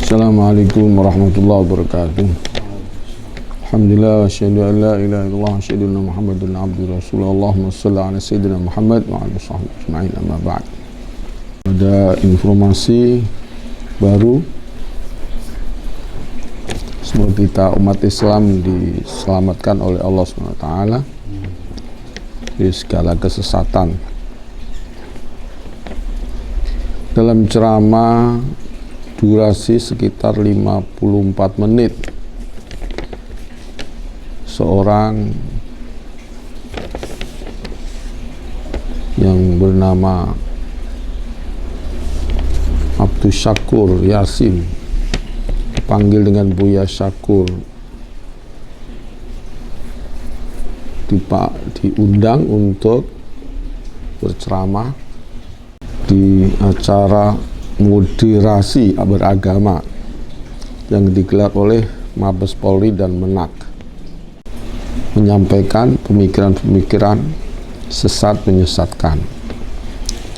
Assalamualaikum warahmatullahi wabarakatuh. Alhamdulillah wa asyhadu an la ilaha illallah wa asyhadu anna Muhammadan abduhu rasulullah. Allahumma shalli ala sayyidina Muhammad wa ala sahbihi ajma'in, amma ba'd. Ada informasi baru, semoga kita umat Islam diselamatkan oleh Allah SWT dari segala kesesatan. Dalam ceramah durasi sekitar 54 menit, seorang yang bernama Abdus Syakur Yasin, dipanggil dengan Buya Syakur, diundang untuk berceramah di acara moderasi beragama yang digelar oleh Mabes Polri dan Menak, menyampaikan pemikiran-pemikiran sesat menyesatkan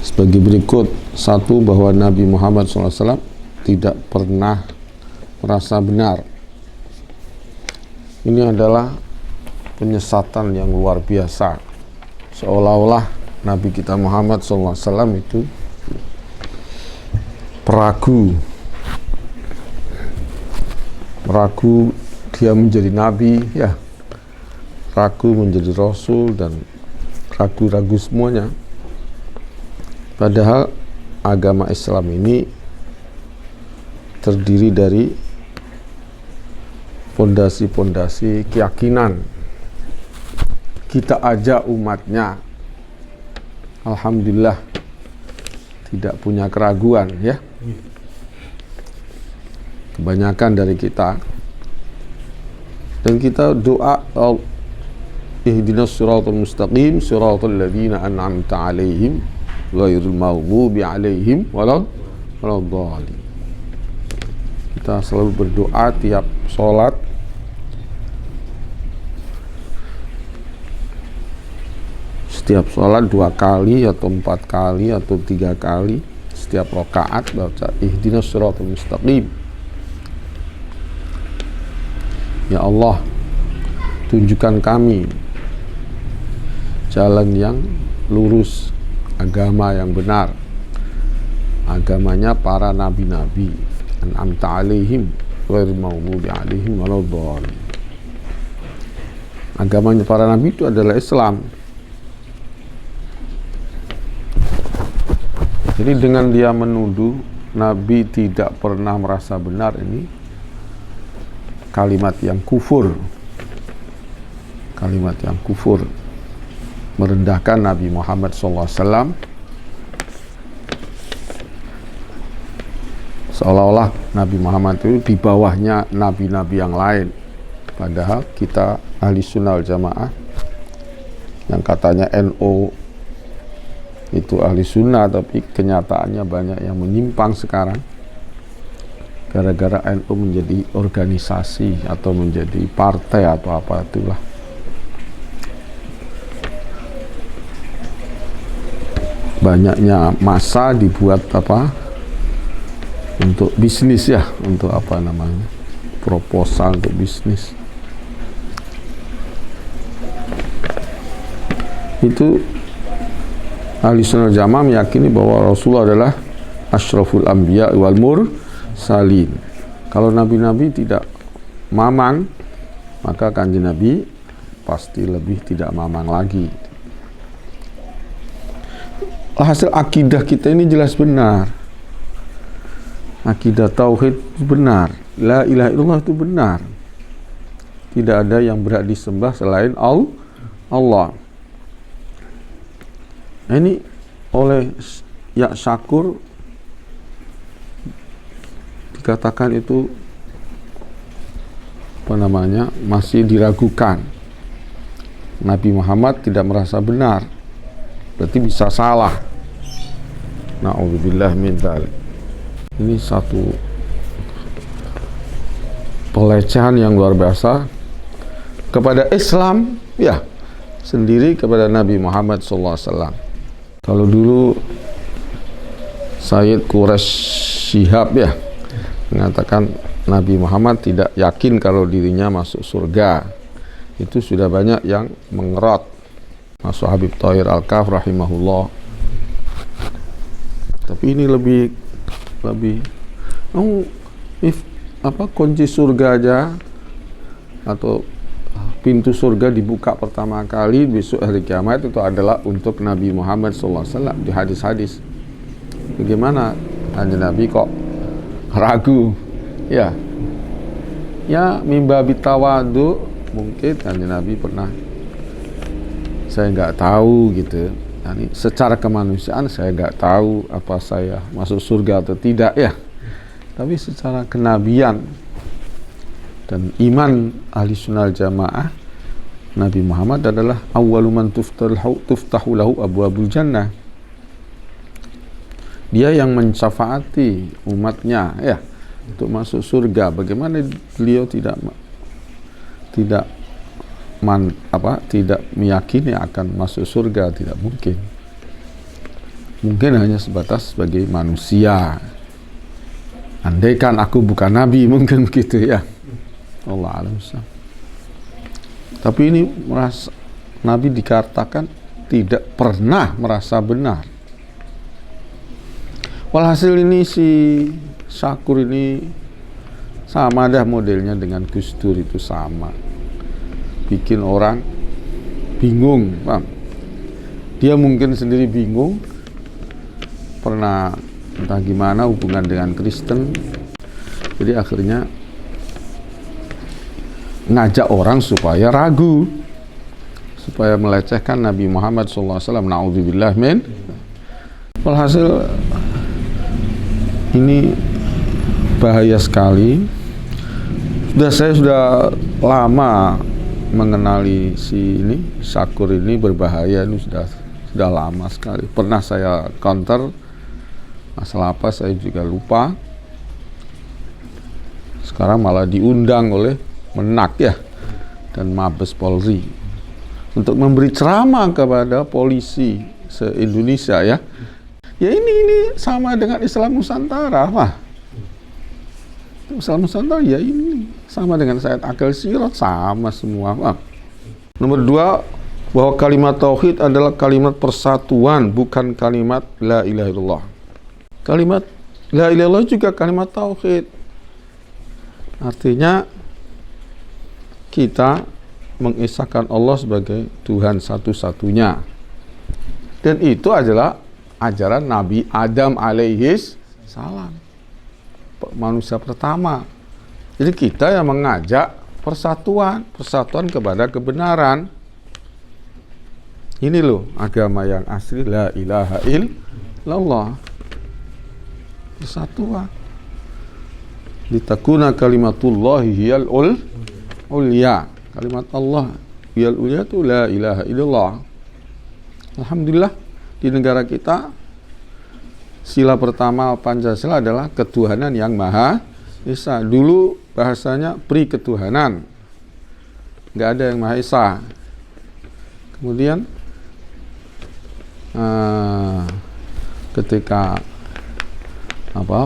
sebagai berikut. Satu, bahwa Nabi Muhammad SAW tidak pernah merasa benar. Ini adalah penyesatan yang luar biasa, seolah-olah Nabi kita Muhammad SAW itu ragu dia menjadi nabi, ya, ragu menjadi rasul, dan ragu-ragu semuanya. Padahal agama Islam ini terdiri dari fondasi-fondasi keyakinan. Kita ajak umatnya, alhamdulillah, tidak punya keraguan, ya. Kebanyakan dari kita, dan kita doa ihdinas siratal mustaqim siratal ladzina an'amta 'alaihim ghairil maghdubi 'alaihim waladdallin. Kita selalu berdoa tiap sholat, setiap sholat 2 kali atau 4 kali atau 3 kali, setiap rakaat baca ihdinas siratal mustaqim. Ya Allah, tunjukkan kami jalan yang lurus, agama yang benar, agamanya para nabi-nabi, an'amta 'alaihim ghairil maghdubi 'alaihim waladdallin. Agamanya para nabi itu adalah Islam. Jadi dengan dia menuduh Nabi tidak pernah merasa benar, ini kalimat yang kufur, kalimat yang kufur, merendahkan Nabi Muhammad SAW, seolah-olah Nabi Muhammad itu di bawahnya nabi-nabi yang lain. Padahal kita ahli sunnah wal jamaah yang katanya NU itu ahli sunnah, tapi kenyataannya banyak yang menyimpang sekarang gara-gara NU menjadi organisasi atau menjadi partai atau apa itulah. Banyaknya massa dibuat apa untuk bisnis, ya, untuk apa namanya, proposal untuk bisnis. Itu ahli sunnah jamaah meyakini bahwa Rasulullah adalah asyraful anbiya wal mursalin. Kalau nabi-nabi tidak mamang, maka kanjeng Nabi pasti lebih tidak mamang lagi. Hasil akidah kita ini jelas benar. Akidah tauhid itu benar. La ilaha illallah itu benar. Tidak ada yang berhak disembah selain Allah. Nah, ini oleh Ya Syakur dikatakan itu apa namanya, masih diragukan. Nabi Muhammad tidak merasa benar, berarti bisa salah. Na'udzubillah min dzalik. Ini satu pelecehan yang luar biasa kepada Islam, ya, sendiri, kepada Nabi Muhammad SAW. Kalau dulu Sayyid Quraisy Shihab, ya, mengatakan Nabi Muhammad tidak yakin kalau dirinya masuk surga. Itu sudah banyak yang mengerot, masuk Habib Thohir Al-Kaf rahimahullah. Tapi ini lebih kunci surga aja atau pintu surga dibuka pertama kali besok hari kiamat itu adalah untuk Nabi Muhammad SAW di hadis-hadis. Bagaimana Nabi kok ragu? Ya mimba bitawadu, mungkin Nabi pernah, saya nggak tahu gitu. Secara kemanusiaan saya nggak tahu apa saya masuk surga atau tidak ya. Tapi secara kenabian dan iman ahli sunnah jamaah, Nabi Muhammad adalah awwalu man tuftahu lahu abwabul jannah. Dia yang mensyafa'ati umatnya ya untuk masuk surga. Bagaimana beliau tidak meyakini akan masuk surga? Tidak mungkin. Mungkin hanya sebatas sebagai manusia. Andaikan aku bukan nabi, mungkin begitu ya. Allah alam. Tapi ini Nabi dikatakan tidak pernah merasa benar. Walhasil ini si Syakur ini sama dah modelnya dengan Gus Dur, itu sama. Bikin orang bingung, paham? Dia mungkin sendiri bingung, pernah entah gimana hubungan dengan Kristen, jadi akhirnya ngajak orang supaya ragu, supaya melecehkan Nabi Muhammad SAW. Na'udzubillah min. Walhasil ini bahaya sekali. Saya sudah lama mengenali si ini Syakur ini, berbahaya ini sudah lama sekali. Pernah saya counter masalah apa saya juga lupa. Sekarang malah diundang oleh Menak ya dan Mabes Polri untuk memberi ceramah kepada polisi se-Indonesia ya. Ya ini sama dengan Islam Nusantara mah. Islam Nusantara ya ini sama dengan Said Akil Sirot, sama semua. Nomor 2, bahwa kalimat tauhid adalah kalimat persatuan, bukan kalimat la ilaha illallah. Kalimat la ilaha illallah juga kalimat tauhid. Artinya kita mengisahkan Allah sebagai Tuhan satu-satunya. Dan itu adalah ajaran Nabi Adam alaihis salam, manusia pertama. Jadi kita yang mengajak persatuan kepada kebenaran. Ini loh agama yang asli, la ilaha illallah, persatuan. Litakuna kalimatullahi hiyal ulya, kalimat Allah hiyal ulya itu la ilaha illallah. Alhamdulillah di negara kita sila pertama Pancasila adalah ketuhanan yang Maha Esa. Dulu bahasanya pri-ketuhanan, nggak ada yang Maha Esa. Kemudian ketika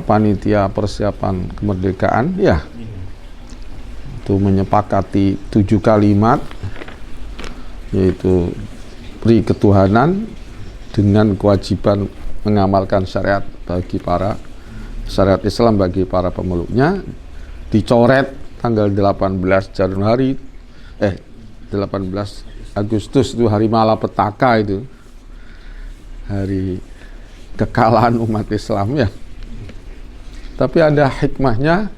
panitia persiapan kemerdekaan ya itu menyepakati 7 kalimat, yaitu pri-ketuhanan dengan kewajiban mengamalkan syariat syariat Islam bagi para pemeluknya, dicoret tanggal 18 Agustus itu hari malapetaka, itu hari kekalahan umat Islam ya. Tapi ada hikmahnya,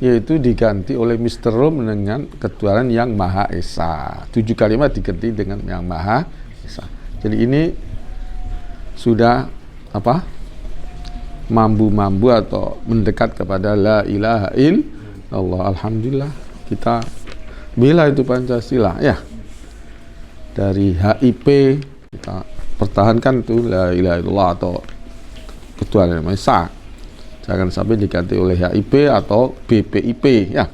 yaitu diganti oleh Mr. Rom dengan ketuhanan yang Maha Esa. 7 kalimat diganti dengan yang Maha Esa. Jadi ini sudah mampu atau mendekat kepada la ilaha illallah. Alhamdulillah kita bela itu Pancasila ya. Dari HIP kita pertahankan itu la ilaha illallah atau ketuhanan yang Maha Esa. Jangan sampai diganti oleh HIP atau BPIP ya.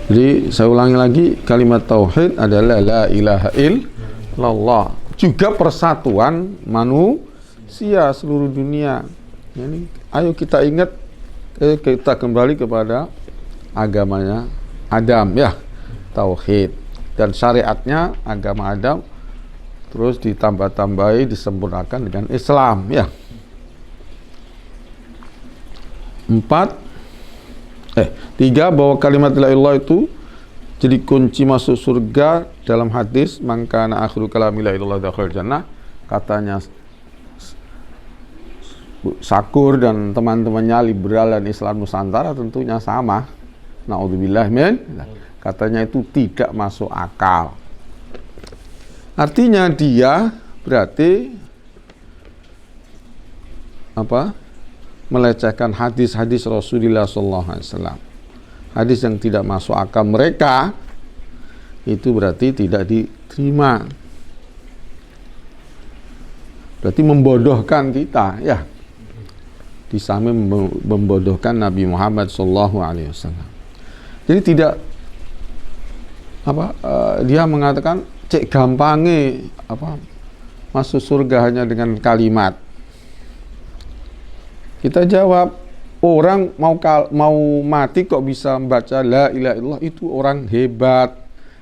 Jadi saya ulangi lagi, kalimat tauhid adalah la ilaha illallah, juga persatuan manusia seluruh dunia. Jadi, ayo kita ingat Kita kembali kepada agamanya Adam ya, tauhid, dan syariatnya agama Adam terus ditambah-tambahi, disempurnakan dengan Islam ya. 3, bahwa kalimat la ilaha illallah itu jadi kunci masuk surga. Dalam hadis, man kana akhiru kalami la ilaha illallah dakhala jannah, katanya Sakur dan teman-temannya liberal dan Islam Nusantara tentunya sama. Naudzubillah min, katanya itu tidak masuk akal. Artinya dia berarti apa? Melecehkan hadis-hadis Rasulullah SAW. Hadis yang tidak masuk akal mereka itu berarti tidak diterima. Berarti membodohkan kita ya. Di samping membodohkan Nabi Muhammad SAW. Jadi tidak dia mengatakan cek gampange masuk surga hanya dengan kalimat. Kita jawab, orang mau mati kok bisa membaca la ilaha illallah, itu orang hebat.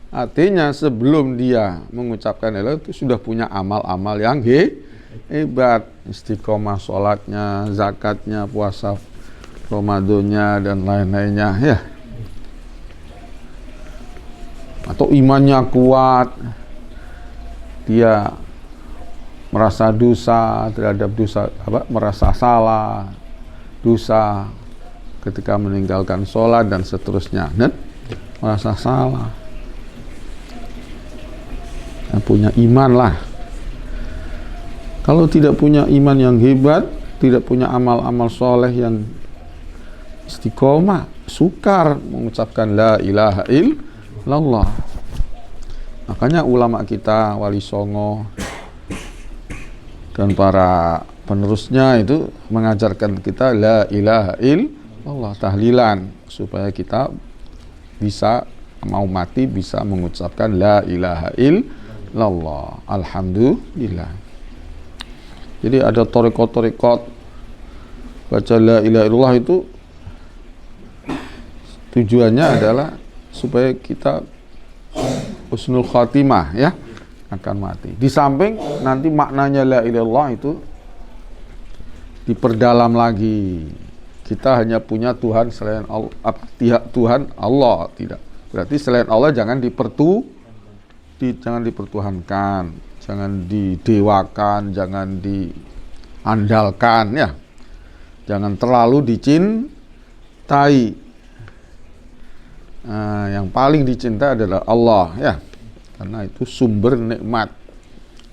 Artinya sebelum dia mengucapkan la ilaha itu sudah punya amal-amal yang hebat, istiqomah sholatnya, zakatnya, puasa Ramadannya dan lain-lainnya ya. Atau imannya kuat, dia merasa dosa terhadap dosa, merasa salah, dosa ketika meninggalkan sholat dan seterusnya, dan merasa salah. Yang punya iman lah. Kalau tidak punya iman yang hebat, tidak punya amal-amal soleh yang istiqomah, sukar mengucapkan la ilaha illallah. Makanya ulama kita, Wali Songo dan para penerusnya itu mengajarkan kita la ilaha illallah, tahlilan, supaya kita bisa mau mati bisa mengucapkan la ilaha illallah. Alhamdulillah. Jadi ada torikot-torikot baca la ilaha illallah itu tujuannya adalah supaya kita husnul khatimah ya, akan mati. Di samping nanti maknanya la ilaha illallah itu diperdalam lagi. Kita hanya punya Tuhan selain Allah, Tuhan Allah, tidak. Berarti selain Allah jangan dipertuhankan, jangan didewakan, jangan diandalkan ya. Jangan terlalu dicintai. Yang paling dicintai adalah Allah ya. Karena itu sumber nikmat.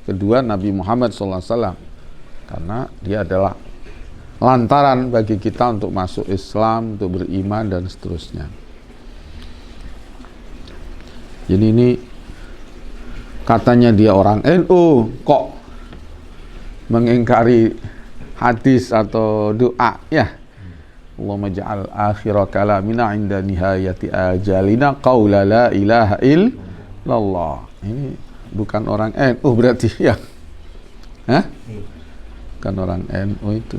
Kedua, Nabi Muhammad SAW. Karena dia adalah lantaran bagi kita untuk masuk Islam, untuk beriman dan seterusnya. Jadi ini katanya dia orang NU kok mengingkari hadis atau doa ya. Allahumma ja'al akhira kalamina 'inda nihayati ajalina qaula la ilaha illallah. Ini bukan orang NU berarti ya. Bukan orang NU itu.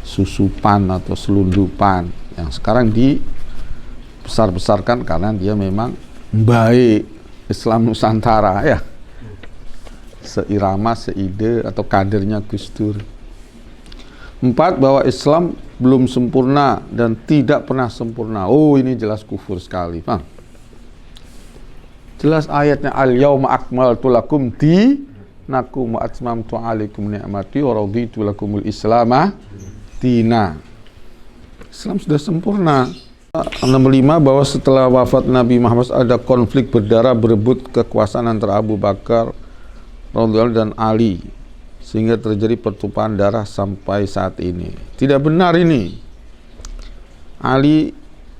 Susupan atau selundupan yang sekarang dibesar-besarkan karena dia memang baik Islam Nusantara ya, seirama, seide atau kadernya Gus Dur. 4, bahwa Islam belum sempurna dan tidak pernah sempurna. Oh, ini jelas kufur sekali, Bang. Jelas ayatnya al-yauma akmaltu lakum dinakum wa atmamtu alaikum ni'mati wa raditu lakumul islamah dina. Islam sudah sempurna. 65, bahwa setelah wafat Nabi Muhammad ada konflik berdarah berebut kekuasaan antara Abu Bakar radhiyallahu dan Ali, sehingga terjadi pertumpahan darah sampai saat ini. Tidak benar ini. Ali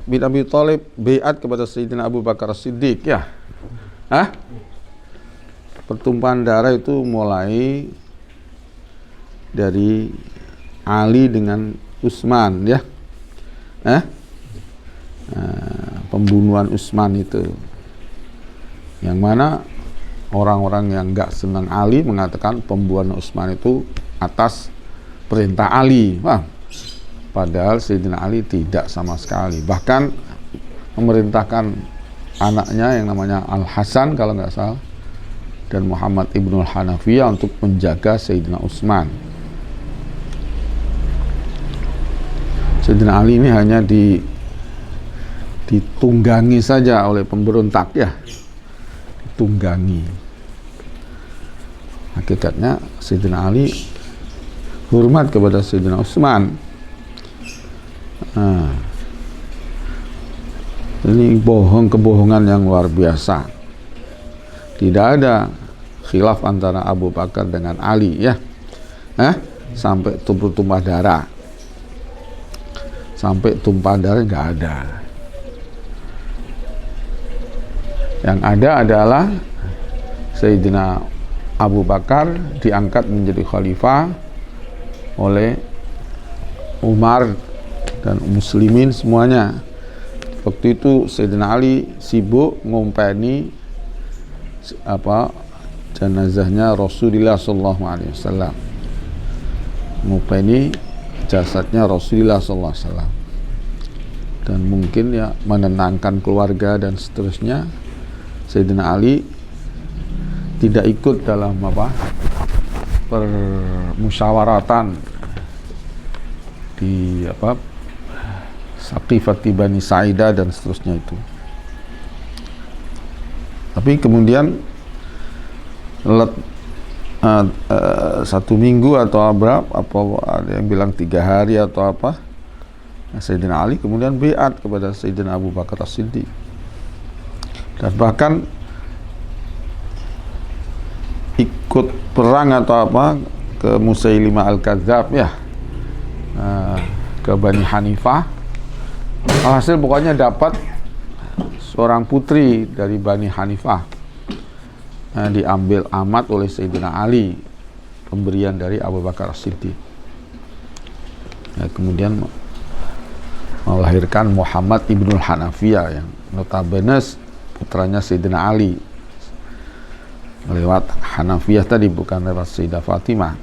bin Abi Thalib baiat kepada Sayyidina Abu Bakar Siddiq ya. Pertumpahan darah itu mulai dari Ali dengan Utsman ya. Pembunuhan Utsman itu, yang mana orang-orang yang nggak senang Ali mengatakan pembunuhan Utsman itu atas perintah Ali. Padahal Sayyidina Ali tidak sama sekali. Bahkan memerintahkan anaknya yang namanya Al-Hasan kalau nggak salah, dan Muhammad Ibnul Hanafiyah untuk menjaga Sayyidina Utsman. Sayyidina Ali ini hanya ditunggangi saja oleh pemberontak, ya, ditunggangi. Hakikatnya Sayyidina Ali hormat kepada Sayyidina Utsman. Nah, ini kebohongan yang luar biasa. Tidak ada khilaf antara Abu Bakar dengan Ali, ya, sampai tumpah darah, nggak ada. Yang ada adalah Sayyidina Abu Bakar diangkat menjadi khalifah oleh Umar dan muslimin semuanya. Waktu itu Sayyidina Ali sibuk ngompeni jenazahnya Rasulullah SAW, ngompeni jasadnya Rasulullah SAW, dan mungkin ya menenangkan keluarga dan seterusnya. Sayyidina Ali tidak ikut dalam permusyawaratan di Saqifati Bani Sa'idah dan seterusnya itu. Tapi kemudian satu minggu atau ada yang bilang 3 hari atau apa, Sayyidina Ali kemudian baiat kepada Sayyidina Abu Bakar As-Siddiq, dan bahkan ikut perang atau ke Musailimah Al-Kadzab, ya, ke Bani Hanifah. Hasil pokoknya dapat seorang putri dari Bani Hanifah, diambil amat oleh Sayyidina Ali, pemberian dari Abu Bakar As-Siddiq. Kemudian melahirkan Muhammad Ibnul Hanafiyah yang notabene putranya Sayyidina Ali, lewat Hanafiyah tadi, bukan lewat Sayyidah Fatimah.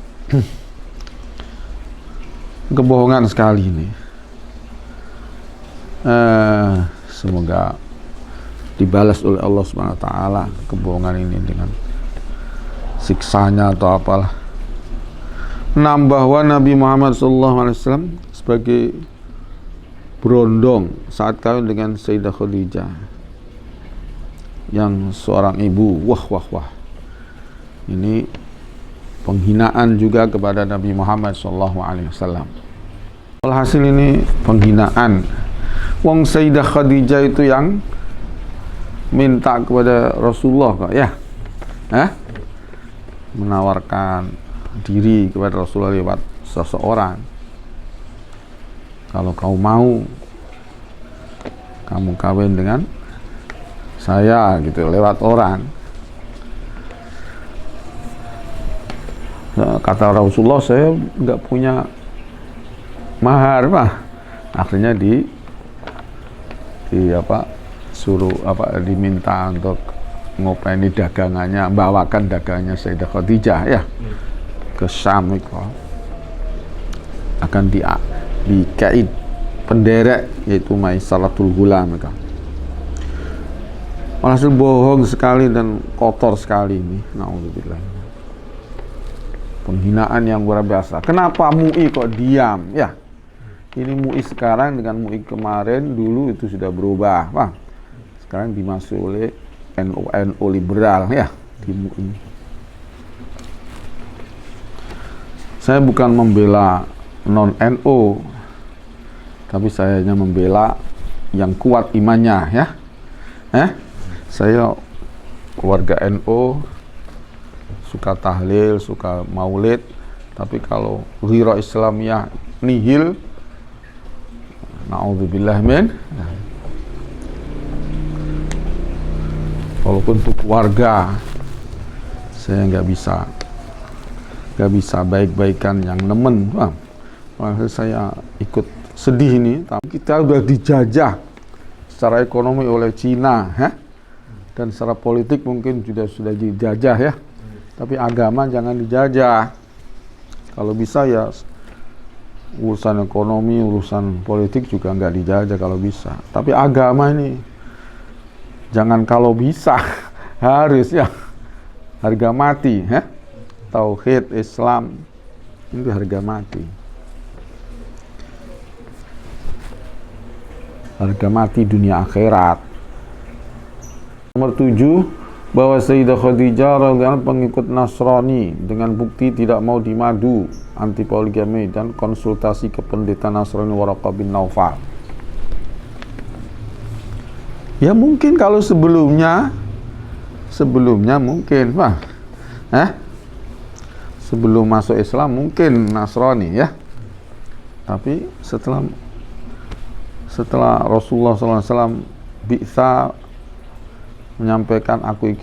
Kebohongan sekali ini. Semoga dibalas oleh Allah SWT kebohongan ini dengan siksanya atau apalah. Bahwa Nabi Muhammad SAW sebagai berondong saat kawin dengan Sayyidah Khadijah, yang seorang ibu. Wah, ini penghinaan juga kepada Nabi Muhammad SAW. Alhasil ini penghinaan. Wong Sayyidah Khadijah itu yang minta kepada Rasulullah kok, ya, menawarkan diri kepada Rasulullah lewat seseorang. Kalau kau mau, kamu kawin dengan saya, gitu, lewat orang. Kata Rasulullah, saya nggak punya mahar, Pak. Akhirnya diminta untuk ngopeni dagangannya, bawakan dagangannya Sayyidah Khadijah, ya, ke Syam itu. Akan dikaid penderek, yaitu Maisaratul Ghulam. Walhasil bohong sekali dan kotor sekali ini. Na'udzubillah. Penghinaan yang luar biasa. Kenapa MUI kok diam? Ya, ini MUI sekarang dengan MUI kemarin, dulu itu sudah berubah, Pak. Sekarang dimasuki oleh NU liberal, ya, di MUI. Saya bukan membela non-NU, tapi saya hanya membela yang kuat imannya, ya. Saya keluarga NU, suka tahlil, suka maulid, tapi kalau ghirah Islamiyah nihil, na'udzubillah min. Walaupun untuk keluarga, saya nggak bisa baik-baikan yang nemen, Bang. Saya ikut sedih ini, tapi kita udah dijajah secara ekonomi oleh Cina, dan secara politik mungkin sudah dijajah, ya. Tapi agama jangan dijajah. Kalau bisa ya urusan ekonomi, urusan politik juga nggak dijajah kalau bisa. Tapi agama ini jangan kalau bisa, harus ya harga mati, ya. Tauhid Islam itu harga mati. Harga mati dunia akhirat. Nomor 7, bahwa Sayyidah Khadijah radhiyallahu anha pengikut Nasrani dengan bukti tidak mau dimadu, anti poligami dan konsultasi ke pendeta Nasrani Waraqah bin Naufal. Ya mungkin kalau sebelumnya mungkin, Pak. Sebelum masuk Islam mungkin Nasrani ya. Tapi setelah Rasulullah SAW bisa menyampaikan aku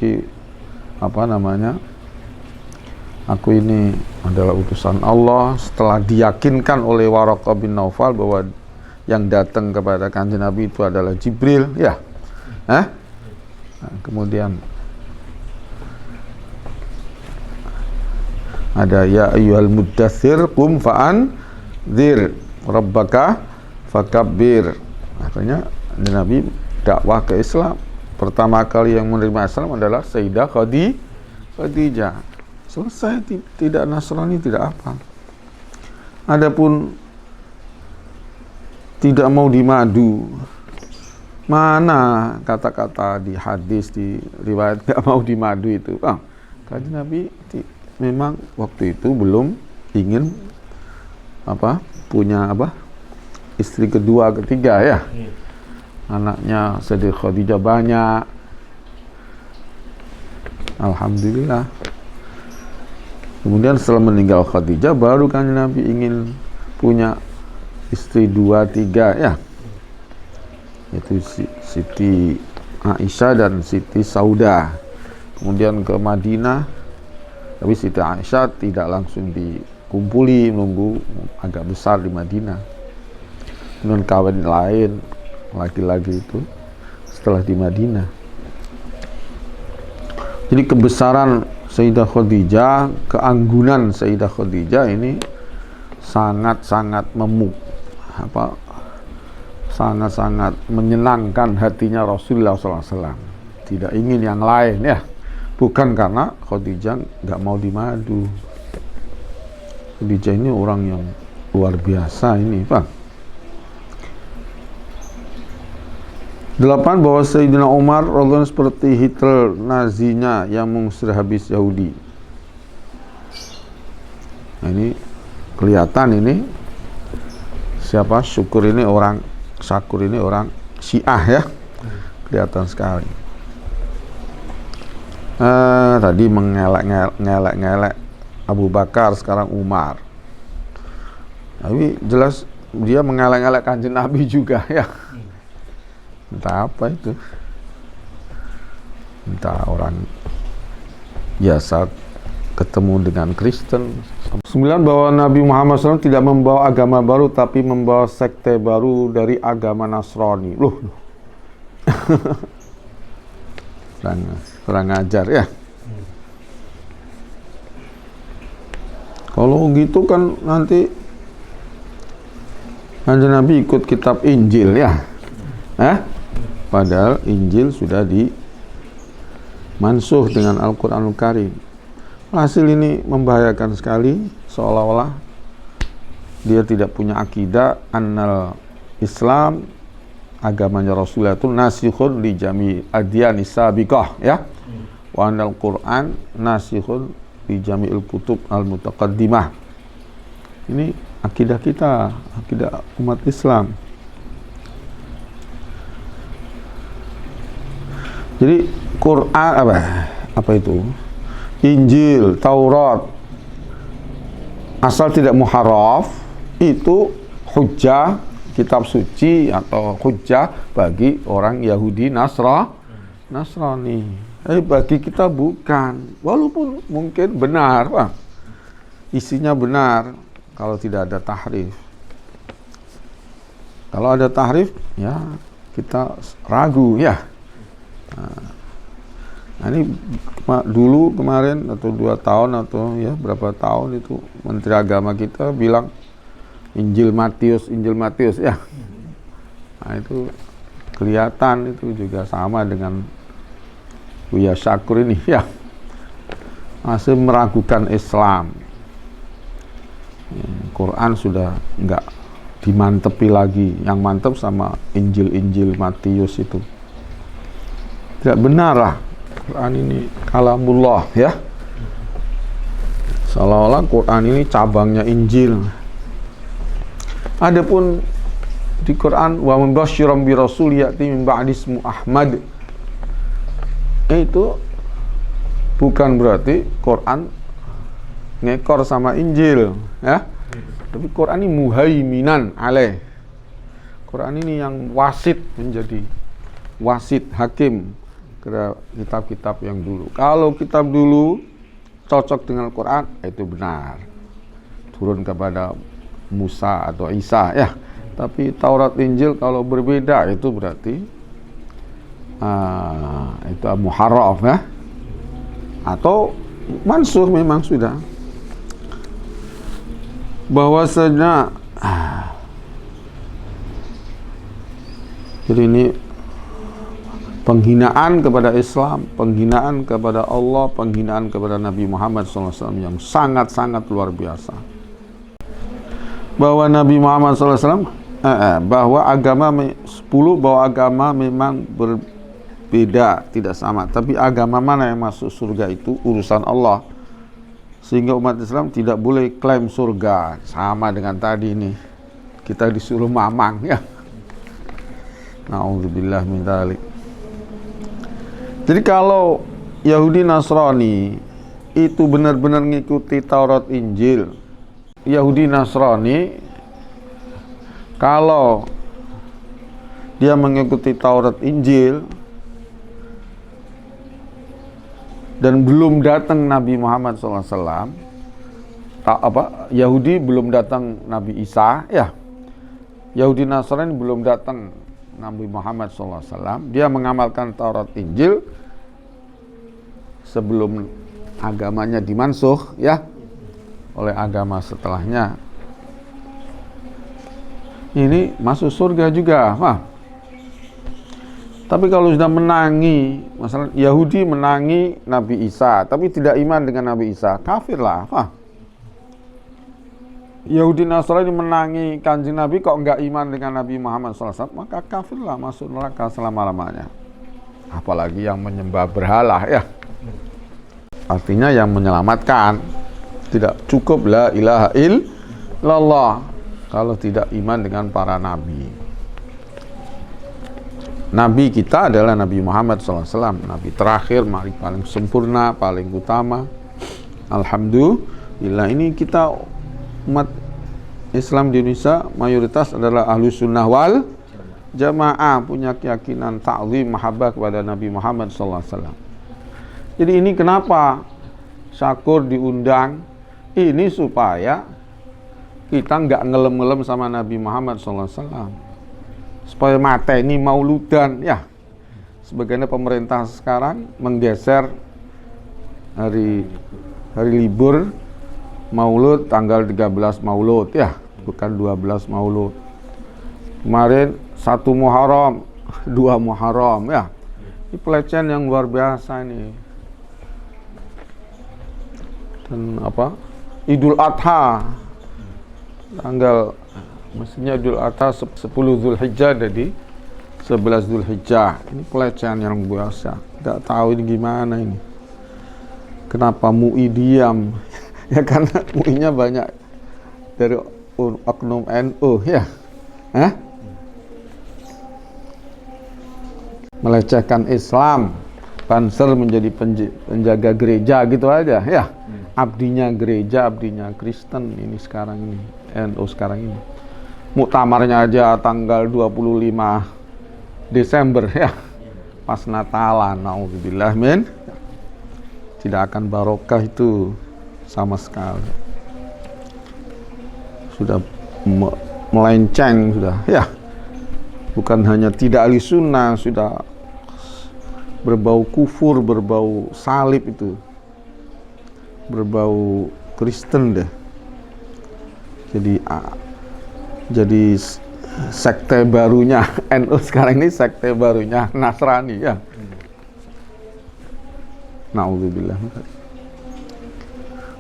ini adalah utusan Allah, setelah diyakinkan oleh Waraqah bin Naufal bahwa yang datang kepada Kanjeng Nabi itu adalah Jibril, ya. Nah, kemudian ada ya ayyuhal muddatsir qum fa'anzir rabbaka fakabbir. Artinya Nabi dakwah ke Islam. Pertama kali yang menerima Islam adalah Sayyidah Khadijah. Selesai, tidak Nasrani, tidak apa. Adapun tidak mau dimadu, mana kata-kata di hadis, di riwayat tidak mau dimadu itu? Kanjeng Nabi memang waktu itu belum ingin punya istri kedua, ketiga ya. Anaknya Sayyidah Khadijah banyak, alhamdulillah. Kemudian setelah meninggal Khadijah, baru kan Nabi ingin punya istri 2, 3 ya, yaitu Siti Aisyah dan Siti Saudah. Kemudian ke Madinah, tapi Siti Aisyah tidak langsung dikumpuli, menunggu agak besar di Madinah. Kemudian kawin lain laki-laki itu setelah di Madinah. Jadi kebesaran Sayyidah Khadijah, keanggunan Sayyidah Khadijah ini sangat-sangat sangat-sangat menyenangkan hatinya Rasulullah SAW. Tidak ingin yang lain ya, bukan karena Khadijah nggak mau dimadu. Khadijah ini orang yang luar biasa ini, Pak. 8, bahwa Sayyidina Umar radhiyallahu anhu seperti Hitler Nazinya yang mengusir habis Yahudi. Nah, ini kelihatan ini siapa Syakur ini orang Syiah ya, kelihatan sekali. Tadi mengelak Abu Bakar, sekarang Umar. Tapi jelas dia mengelak-elak Kanjeng Nabi juga ya. Entah apa itu, entah orang biasa ketemu dengan Kristen. 9, bahwa Nabi Muhammad SAW tidak membawa agama baru, tapi membawa sekte baru dari agama Nasrani. kurang ajar ya. Kalau gitu kan nanti Kanjeng Nabi ikut kitab Injil ya. Padahal Injil sudah dimansuh dengan Al-Quranul Karim. Hasil ini membahayakan sekali, seolah-olah dia tidak punya akidah annal Islam, agamanya Rasulullah itu nasikhun li jami adyanis sabiqah ya. Wa annal Quran nasikhun li jami'il kutub al-mutaqaddimah. Ini akidah kita, akidah umat Islam. Jadi Quran apa itu? Injil, Taurat, asal tidak muharraf, itu hujjah, kitab suci atau hujjah bagi orang Yahudi Nasrani. Bagi kita bukan, walaupun mungkin benar, Pak. Isinya benar kalau tidak ada tahrif. Kalau ada tahrif, ya kita ragu ya. Nah, ini dulu kemarin atau 2 tahun atau ya berapa tahun itu Menteri Agama kita bilang Injil Matius ya. Nah, itu kelihatan itu juga sama dengan Buya Syakur ini ya, masih meragukan Islam. Quran sudah enggak dimantepi lagi, yang mantep sama Injil Matius itu. Tidak benar lah, Quran ini kalamullah ya. Seolah-olah Quran ini cabangnya Injil. Adapun di Quran wa mubasysyiran bi rasul ya'ti min ba'di ismu Ahmad, itu bukan berarti Quran ngekor sama Injil ya. Tapi Quran ini muhaiminan alaih. Quran ini yang wasit, menjadi wasit hakim ke kitab-kitab yang dulu. Kalau kitab dulu cocok dengan Quran, itu benar, turun kepada Musa atau Isa ya. Tapi Taurat Injil kalau berbeda, itu berarti itu muharraf ya, atau mansuh. Memang sudah bahwasanya jadi ini penghinaan kepada Islam, penghinaan kepada Allah, penghinaan kepada Nabi Muhammad SAW yang sangat-sangat luar biasa. Bahwa Nabi Muhammad SAW bahwa agama 10, bahwa agama memang berbeda, tidak sama, tapi agama mana yang masuk surga itu urusan Allah, sehingga umat Islam tidak boleh klaim surga. Sama dengan tadi ini, kita disuruh mamang ya. Na'udzubillah min dzalik. Jadi kalau Yahudi Nasrani itu benar-benar ngikuti Taurat Injil, Yahudi Nasrani kalau dia mengikuti Taurat Injil dan belum datang Nabi Muhammad SAW, Yahudi belum datang Nabi Isa ya, Yahudi Nasrani belum datang Nabi Muhammad SAW, dia mengamalkan Taurat Injil sebelum agamanya dimansuh ya oleh agama setelahnya, ini masuk surga juga. Tapi kalau sudah menangi, masalah Yahudi menangi Nabi Isa tapi tidak iman dengan Nabi Isa, kafirlah. Yahudi Nasrani menangi Kanjeng Nabi kok enggak iman dengan Nabi Muhammad SAW, maka kafirlah, masuk neraka selama-lamanya. Apalagi yang menyembah berhala ya. Artinya yang menyelamatkan. Tidak cukup la ilaha illallah kalau tidak iman dengan para nabi. Nabi kita adalah Nabi Muhammad SAW, Nabi terakhir, paling sempurna, paling utama. Alhamdulillah, ini kita umat Islam di Indonesia mayoritas adalah ahlu sunnah wal jamaah, punya keyakinan ta'zim, mahabbah kepada Nabi Muhammad SAW. Jadi ini kenapa Syakur diundang ini, supaya kita nggak ngelem-ngelem sama Nabi Muhammad SAW, supaya mateni mauludan ya. Sebagaimana pemerintah sekarang menggeser hari libur Maulud tanggal 13 Maulud ya, bukan 12 Maulud. Kemarin 1 Muharram, 2 Muharram ya. Ini pelecehan yang luar biasa ini. Dan Idul Adha tanggal, mestinya Idul Adha 10 Zulhijjah, jadi 11 Zulhijjah. Ini pelecehan yang biasa. Nggak tahu ini gimana ini. Kenapa MUI diam? Ya karena MUI-nya banyak dari oknum NU ya. Melecehkan Islam. Banser menjadi penjaga gereja gitu aja ya. Abdinya gereja, abdinya Kristen ini sekarang ini, NU sekarang ini. Muktamarnya aja tanggal 25 Desember ya, pas Natalan. Nauzubillah min, tidak akan barokah itu sama sekali. Sudah melenceng sudah ya. Bukan hanya tidak ahli sunnah, sudah berbau kufur, berbau salib itu. Berbau Kristen deh. Jadi jadi sekte barunya NU sekarang ini, sekte barunya Nasrani ya. Na'udzubillah.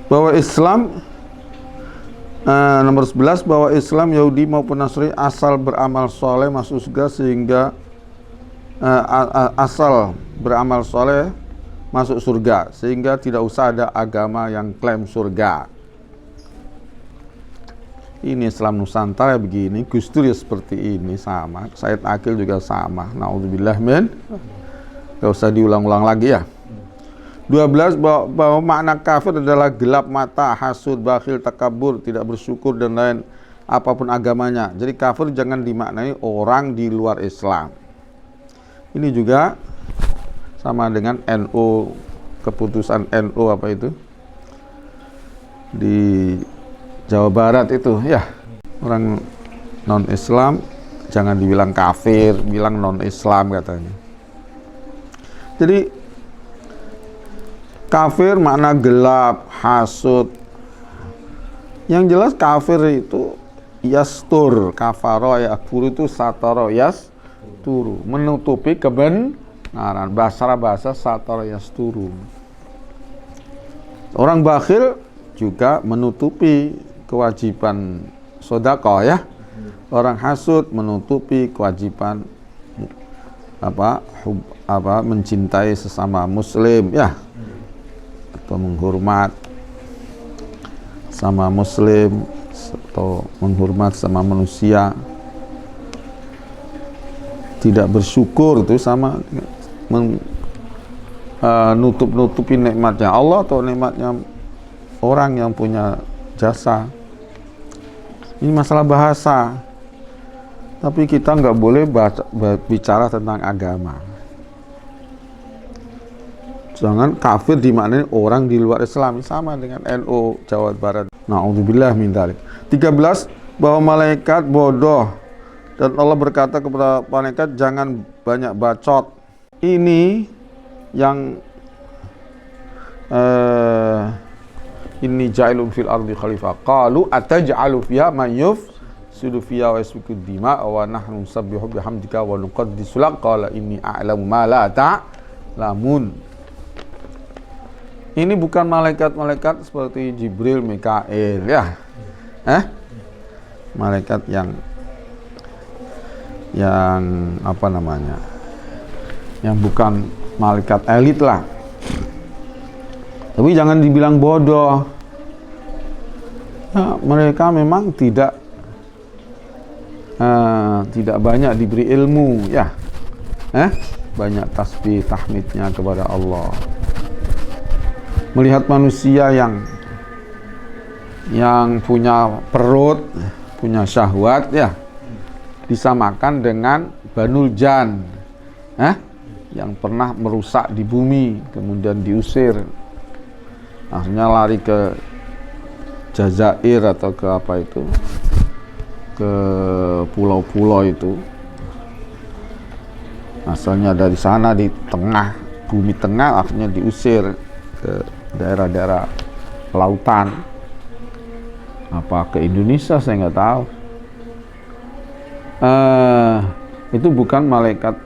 Bahwa Islam nomor 11, bahwa Islam, Yahudi maupun Nasrani asal beramal soleh masuk surga, sehingga asal beramal soleh masuk surga, sehingga tidak usah ada agama yang klaim surga. Ini Islam Nusantara begini, Gus Dur ya seperti ini, sama Said Akil juga sama. Na'udzubillah min. Gak usah diulang-ulang lagi ya. 12, bahwa makna kafir adalah gelap mata, hasud, bakhil, takabur, tidak bersyukur, dan lain apapun agamanya. Jadi kafir jangan dimaknai orang di luar Islam. Ini juga sama dengan NU, keputusan NU apa itu di Jawa Barat itu ya, orang non Islam jangan dibilang kafir, bilang non Islam katanya. Jadi kafir makna gelap, hasud. Yang jelas kafir itu yastur, kafaro yakfur itu sataro yasturu, menutupi kebenaran. Bahasa sataro yasturu. Orang bakhil juga menutupi kewajiban sedekah ya. Orang hasud menutupi kewajiban mencintai sesama muslim ya, atau menghormat sama muslim, atau menghormat sama manusia. Tidak bersyukur itu sama nutup-nutupi nikmatnya Allah atau nikmatnya orang yang punya jasa. Ini masalah bahasa, tapi kita nggak boleh bicara tentang agama. Jangan kafir dimaknai orang di luar Islam, sama dengan NU Jawa Barat. Na'udzubillah min dzalik. 13, bahwa malaikat bodoh dan Allah berkata kepada malaikat jangan banyak bacot. Ini yang inni ja'ilun fil ardi khalifah. Qalu ataj'alu fiha man yufsidu fiha wa yasfiku dima wa nahnu nusabbihu bihamdika wa nuqaddisu lak. Qala inni a'lamu ma la ta'lamun. Ini bukan malaikat-malaikat seperti Jibril, Mikail ya. Malaikat yang apa namanya? Yang bukan malaikat elit lah. Tapi jangan dibilang bodoh. Ya, mereka memang tidak banyak diberi ilmu ya. Banyak tasbih tahmidnya kepada Allah. Melihat manusia yang punya perut, punya syahwat ya, disamakan dengan Banul Jan, yang pernah merusak di bumi kemudian diusir, akhirnya lari ke Jazair atau ke apa itu, ke pulau-pulau itu, asalnya dari sana di tengah bumi tengah, akhirnya diusir ke daerah-daerah lautan, apa ke Indonesia saya nggak tahu. Itu bukan malaikat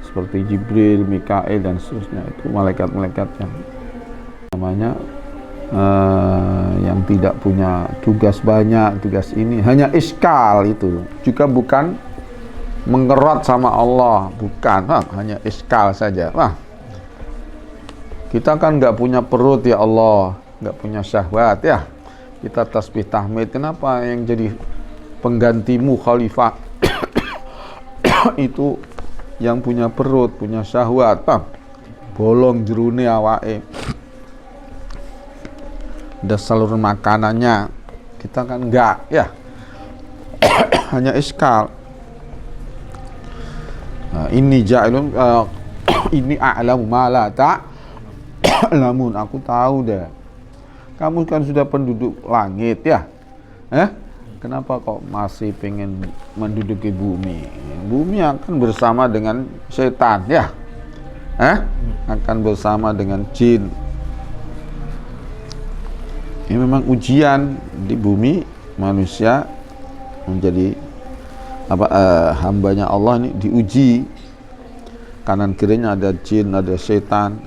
seperti Jibril, Mikail dan seterusnya. Itu malaikat-malaikat yang namanya yang tidak punya tugas banyak, tugas ini hanya iskal, itu juga bukan mengerot sama Allah, bukan, hanya iskal saja. Kita kan nggak punya perut ya Allah, nggak punya syahwat ya. Kita tasbih tahmid, kenapa yang jadi penggantimu khalifah itu yang punya perut, punya syahwat, bolong jerune awake, ada saluran makanannya, kita kan enggak ya. Hanya iskal. Ini ja'ilun ini a'lamu ma la ta'lamun. Aku tahu deh, kamu kan sudah penduduk langit ya, kenapa kok masih pengen menduduki bumi? Bumi akan bersama dengan setan ya, akan bersama dengan jin. Ini memang ujian di bumi, manusia menjadi hambanya Allah ini diuji. Kanan kirinya ada jin, ada setan.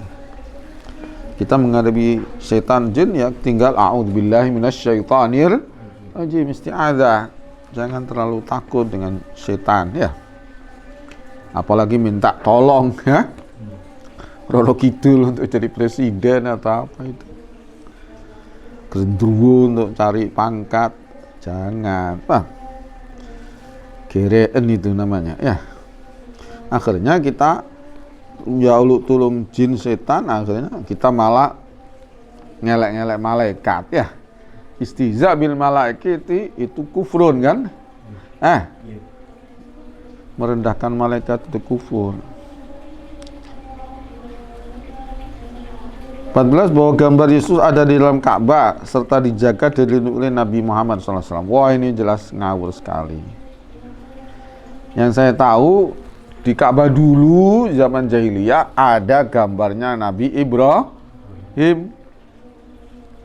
Kita menghadapi setan jin ya tinggal a'udzubillahi minasyaitonir rajim, isti'adzah. Jangan terlalu takut dengan setan ya. Apalagi minta tolong ya. Roro Kidul untuk jadi presiden atau apa itu. Gendruwo untuk cari pangkat. Jangan. Gereen itu namanya ya. Akhirnya kita ya tulung jin setan, akhirnya kita malah ngelek-ngelek malaikat ya. Istihza bil malaikati itu kufrun kan? Merendahkan malaikat itu kufur. 14 bahwa gambar Yesus ada di dalam Ka'bah serta dijaga dan dilindungi oleh Nabi Muhammad SAW. Wah, ini jelas ngawur sekali. Yang saya tahu di Ka'bah dulu zaman jahiliyah ada gambarnya Nabi Ibrahim.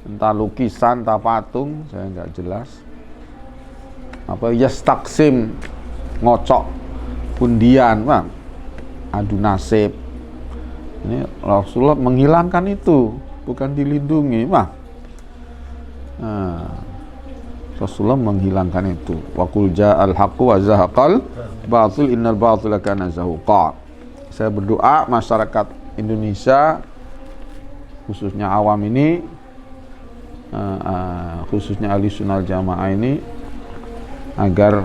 Entah lukisan, entah patung, saya nggak jelas. Apa yastaksim, ngocok undian, adu nasib. Ini Rasulullah menghilangkan itu, bukan dilindungi, Rasulullah menghilangkan itu. Wa qul ja'al haqqu wa zahaqal batil innal batila kana zahuqa. Saya berdoa masyarakat Indonesia khususnya awam ini, khususnya ahli sunnah jamaah ini, agar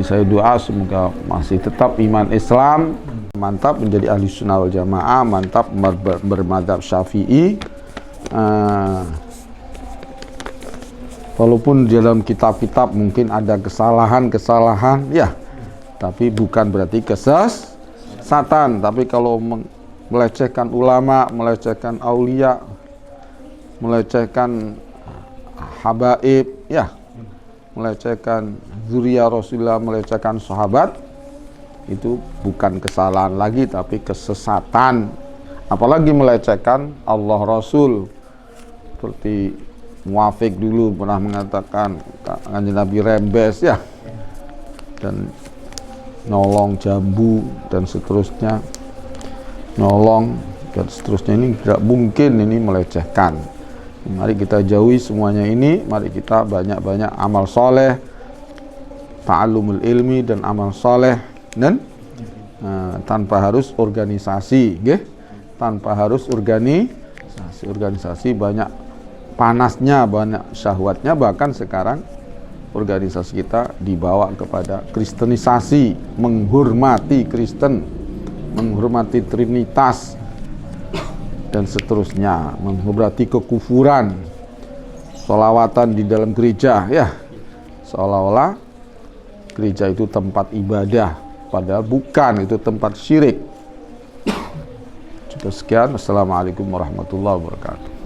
saya doa semoga masih tetap iman Islam, mantap menjadi ahli sunnah wal jamaah, mantap bermadzhab Syafi'i. Walaupun di dalam kitab-kitab mungkin ada kesalahan ya, tapi bukan berarti kesesatan. Tapi kalau melecehkan ulama, melecehkan aulia, melecehkan habaib ya, melecehkan zuriyah Rasulullah, melecehkan sahabat, itu bukan kesalahan lagi tapi kesesatan. Apalagi melecehkan Allah Rasul, seperti Muafiq dulu pernah mengatakan Kanjeng Nabi rembes ya, dan nolong jambu dan seterusnya, nolong dan seterusnya. Ini tidak mungkin ini melecehkan. Mari kita jauhi semuanya ini. Mari kita banyak-banyak amal soleh, ta'allumul ilmi dan amal soleh, dan tanpa harus organisasi, tanpa harus organisasi banyak panasnya, banyak syahwatnya. Bahkan sekarang organisasi kita dibawa kepada kristenisasi, menghormati Kristen, menghormati Trinitas dan seterusnya, menghormati kekufuran, sholawatan di dalam gereja ya, seolah-olah gereja itu tempat ibadah, padahal bukan, itu tempat syirik. Cukup sekian. Assalamualaikum warahmatullahi wabarakatuh.